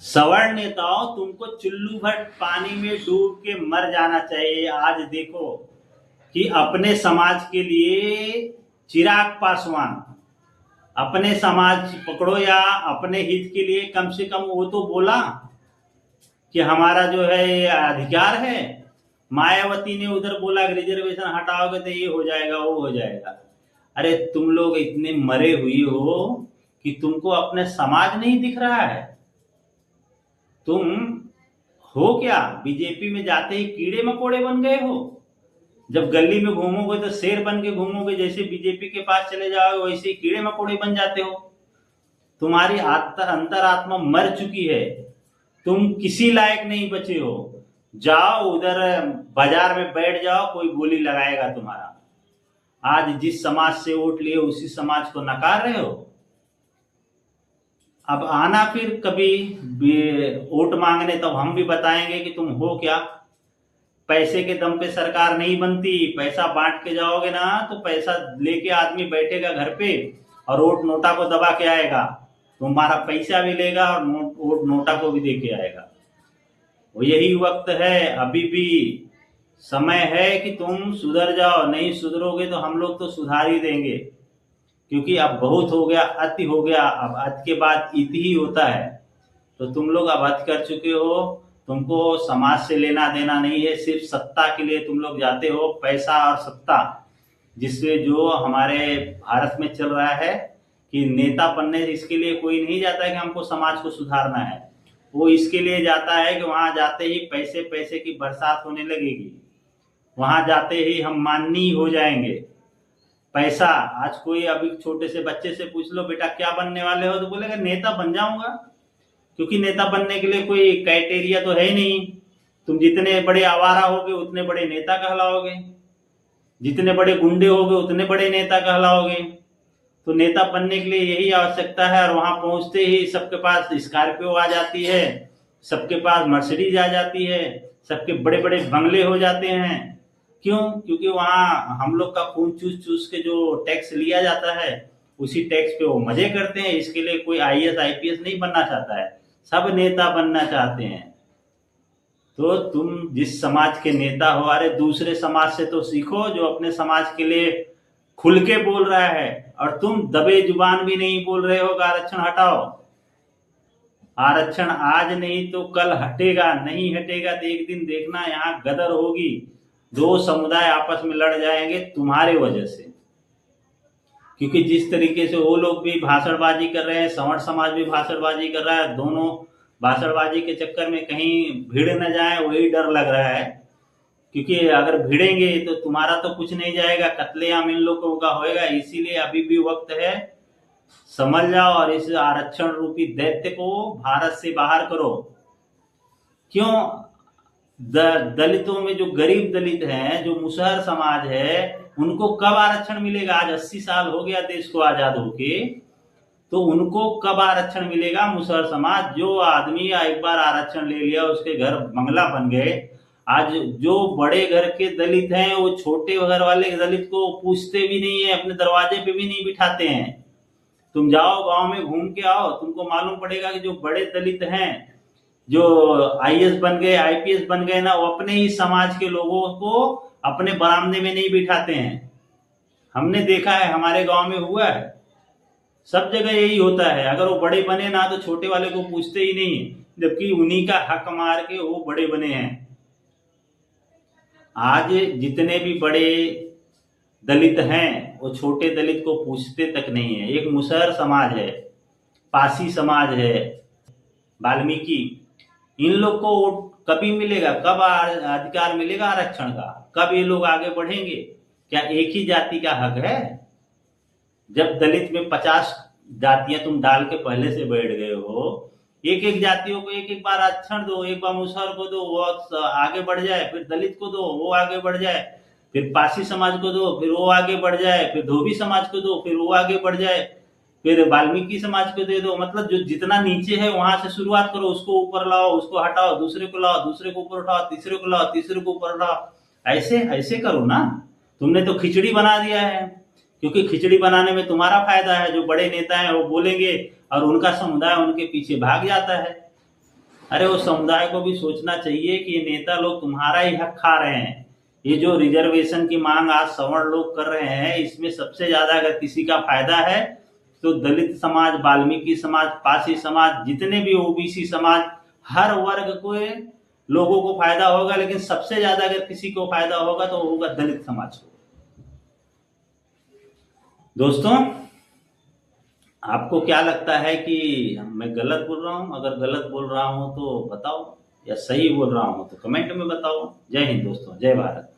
सवर्ण नेताओं, तुमको चुल्लू भर पानी में डूब के मर जाना चाहिए। आज देखो कि अपने समाज के लिए चिराग पासवान, अपने समाज पकड़ो या अपने हित के लिए कम से कम वो तो बोला कि हमारा जो है ये अधिकार है। मायावती ने उधर बोला कि रिजर्वेशन हटाओगे तो ये हो जाएगा वो हो जाएगा। अरे तुम लोग इतने मरे हुए हो कि तुमको अपने समाज नहीं दिख रहा है। तुम हो क्या, बीजेपी में जाते ही कीड़े मकोड़े बन गए हो? जब गली में घूमोगे तो शेर बन के घूमोगे, जैसे बीजेपी के पास चले जाओगे वैसे ही कीड़े मकोड़े बन जाते हो। तुम्हारी अंतरात्मा मर चुकी है, तुम किसी लायक नहीं बचे हो। जाओ उधर बाजार में बैठ जाओ, कोई गोली लगाएगा तुम्हारा। आज जिस समाज से वोट लिए उसी समाज को नकार रहे हो। अब आना फिर कभी वोट मांगने, तब हम भी बताएंगे कि तुम हो क्या। पैसे के दम पे सरकार नहीं बनती। पैसा बांट के जाओगे ना तो पैसा लेके आदमी बैठेगा घर पे और वोट नोटा को दबा के आएगा। तुम्हारा पैसा भी लेगा और वोट नोटा को भी दे के आएगा। वो यही वक्त है, अभी भी समय है कि तुम सुधर जाओ। नहीं सुधरोगे तो हम लोग तो सुधार ही देंगे, क्योंकि अब बहुत हो गया, अति हो गया। अब अति के बाद इति ही होता है। तो तुम लोग अब अति कर चुके हो। तुमको समाज से लेना देना नहीं है, सिर्फ सत्ता के लिए तुम लोग जाते हो। पैसा और सत्ता, जिससे जो हमारे भारत में चल रहा है कि नेता बनने, इसके लिए कोई नहीं जाता है कि हमको समाज को सुधारना है। वो इसके लिए जाता है कि वहां जाते ही पैसे पैसे की बरसात होने लगेगी, वहां जाते ही हम माननीय हो जाएंगे। पैसा, आज कोई अभी छोटे से बच्चे से पूछ लो बेटा क्या बनने वाले हो, तो बोलेगा नेता बन जाऊंगा। क्योंकि नेता बनने के लिए कोई क्राइटेरिया तो है ही नहीं। तुम जितने बड़े आवारा होगे उतने बड़े नेता कहलाओगे, जितने बड़े गुंडे होगे उतने बड़े नेता कहलाओगे। तो नेता बनने के लिए यही आवश्यकता है। और वहां पहुंचते ही सबके पास स्कॉर्पियो आ जाती है, सबके पास मर्सिडीज आ जाती है, सबके बड़े बड़े बंगले हो जाते हैं। क्यों? क्योंकि वहां हम लोग का खून चूस चूस के जो टैक्स लिया जाता है, उसी टैक्स पे वो मजे करते हैं। इसके लिए कोई आईएएस आईपीएस नहीं बनना चाहता है, सब नेता बनना चाहते हैं। तो तुम जिस समाज के नेता हो, अरे दूसरे समाज से तो सीखो जो अपने समाज के लिए खुल के बोल रहा है। और तुम दबे जुबान भी नहीं बोल रहे हो कि आरक्षण हटाओ। आरक्षण आज नहीं तो कल हटेगा, नहीं हटेगा तो एक दिन देखना यहाँ गदर होगी। दो समुदाय आपस में लड़ जाएंगे तुम्हारे वजह से। क्योंकि जिस तरीके से वो लोग भी भाषणबाजी कर रहे हैं, सवर्ण समाज भी भाषणबाजी कर रहा है, दोनों भाषणबाजी के चक्कर में कहीं भिड़ न जाए वही डर लग रहा है। क्योंकि अगर भिड़ेंगे तो तुम्हारा तो कुछ नहीं जाएगा, कत्लेआम इन लोगों का होएगा। इसीलिए अभी भी वक्त है, समझ जाओ और इस आरक्षण रूपी दैत्य को भारत से बाहर करो। क्यों? दलितों में जो गरीब दलित हैं, जो मुसहर समाज है, उनको कब आरक्षण मिलेगा? आज 80 साल हो गया देश को आजाद होके, तो उनको कब आरक्षण मिलेगा? मुसहर समाज, जो आदमी एक बार आरक्षण ले लिया उसके घर बंगला बन गए। आज जो बड़े घर के दलित हैं वो छोटे घर वाले दलित को पूछते भी नहीं है, अपने दरवाजे पे भी नहीं बिठाते हैं। तुम जाओ गांव में घूम के आओ, तुमको मालूम पड़ेगा कि जो बड़े दलित हैं, जो आईएएस बन गए आईपीएस बन गए ना, वो अपने ही समाज के लोगों को अपने बरामदे में नहीं बिठाते हैं। हमने देखा है, हमारे गांव में हुआ है, सब जगह यही होता है। अगर वो बड़े बने ना तो छोटे वाले को पूछते ही नहीं, जबकि उन्हीं का हक मार के वो बड़े बने हैं। आज जितने भी बड़े दलित हैं वो छोटे दलित को पूछते तक नहीं है। एक मुसहर समाज है, पासी समाज है, वाल्मीकि, इन लोग को कभी मिलेगा? कब अधिकार मिलेगा आरक्षण का? कब ये लोग आगे बढ़ेंगे? क्या एक ही जाति का हक है? जब दलित में 50 जातियां तुम डाल के पहले से बैठ गए हो, एक एक जातियों को एक एक बार आरक्षण दो। एक बार मुसहर को दो, वो आगे बढ़ जाए, फिर दलित को दो, वो आगे बढ़ जाए, फिर पासी समाज को दो, फिर वो आगे बढ़ जाए, फिर धोबी समाज को दो, फिर वो आगे बढ़ जाए, फिर वाल्मीकि समाज को दे दो। मतलब जो जितना नीचे है वहां से शुरुआत करो, उसको ऊपर लाओ, उसको हटाओ, दूसरे को लाओ, दूसरे को ऊपर उठाओ, तीसरे को लाओ, तीसरे को ऊपर लाओ। ऐसे ऐसे करो ना। तुमने तो खिचड़ी बना दिया है, क्योंकि खिचड़ी बनाने में तुम्हारा फायदा है। जो बड़े नेता हैं वो बोलेंगे और उनका समुदाय उनके पीछे भाग जाता है। अरे वो समुदाय को भी सोचना चाहिए कि ये नेता लोग तुम्हारा ही हक खा रहे हैं। ये जो रिजर्वेशन की मांग आज सवर्ण लोग कर रहे हैं, इसमें सबसे ज्यादा अगर किसी का फायदा है तो दलित समाज, वाल्मीकि समाज, पासी समाज, जितने भी ओबीसी समाज, हर वर्ग को लोगों को फायदा होगा, लेकिन सबसे ज्यादा अगर किसी को फायदा होगा तो होगा दलित समाज को। दोस्तों, आपको क्या लगता है कि मैं गलत बोल रहा हूं? अगर गलत बोल रहा हूं तो बताओ, या सही बोल रहा हूं तो कमेंट में बताओ। जय हिंद दोस्तों, जय भारत।